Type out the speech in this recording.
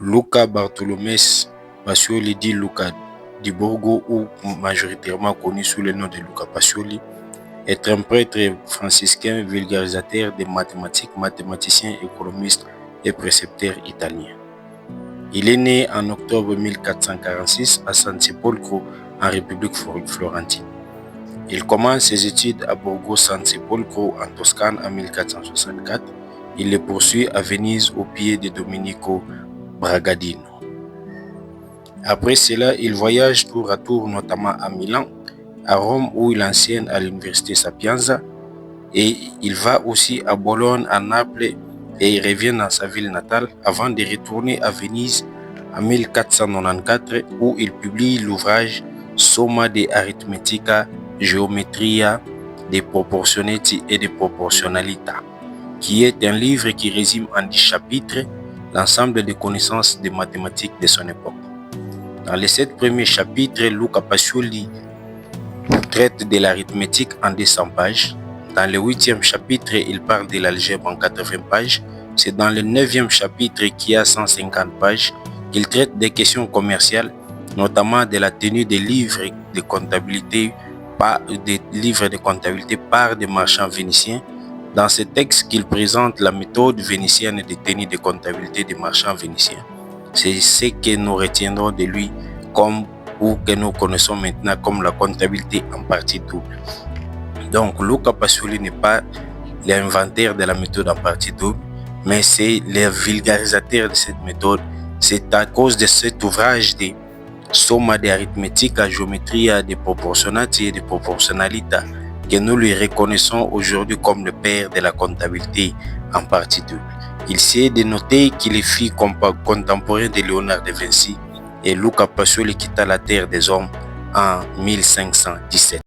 Luca Bartolomès Pacioli dit Luca di Borgo, ou majoritairement connu sous le nom de Luca Pacioli, est un prêtre franciscain vulgarisateur des mathématiques, mathématicien, économiste et précepteur italien. Il est né en octobre 1446 à San Sepolcro, en République florentine. Il commence ses études à Borgo San Sepolcro en Toscane en 1464. Il les poursuit à Venise au pied de Domenico Bragadino. Après cela, il voyage tour à tour, notamment à Milan, à Rome où il enseigne à l'université Sapienza, et il va aussi à Bologne, à Naples, et il revient dans sa ville natale avant de retourner à Venise en 1494 où il publie l'ouvrage Somma de Arithmetica Geometria de Proportioneti et de Proportionalita, qui est un livre qui résume en 10 chapitres l'ensemble des connaissances des mathématiques de son époque. Dans les 7 premiers chapitres, Luca Pacioli traite de l'arithmétique en 200 pages. Dans le 8e chapitre, il parle de l'algèbre en 80 pages. C'est dans le 9e chapitre, qui a 150 pages, qu'il traite des questions commerciales, notamment de la tenue des livres de comptabilité par des marchands vénitiens. Dans ce texte, qu'il présente la méthode vénitienne de tenue de comptabilité des marchands vénitiens. C'est ce que nous retiendrons de lui ou que nous connaissons maintenant comme la comptabilité en partie double. Donc, Luca Pacioli n'est pas l'inventeur de la méthode en partie double, mais c'est le vulgarisateur de cette méthode. C'est à cause de cet ouvrage de Somma de Arithmetica Geometria de Proportionati et de Proportionalita que nous lui reconnaissons aujourd'hui comme le père de la comptabilité en partie double. Il s'est de noter qu'il est fils contemporain de Léonard de Vinci, et Luca Pacioli quitta la terre des hommes en 1517.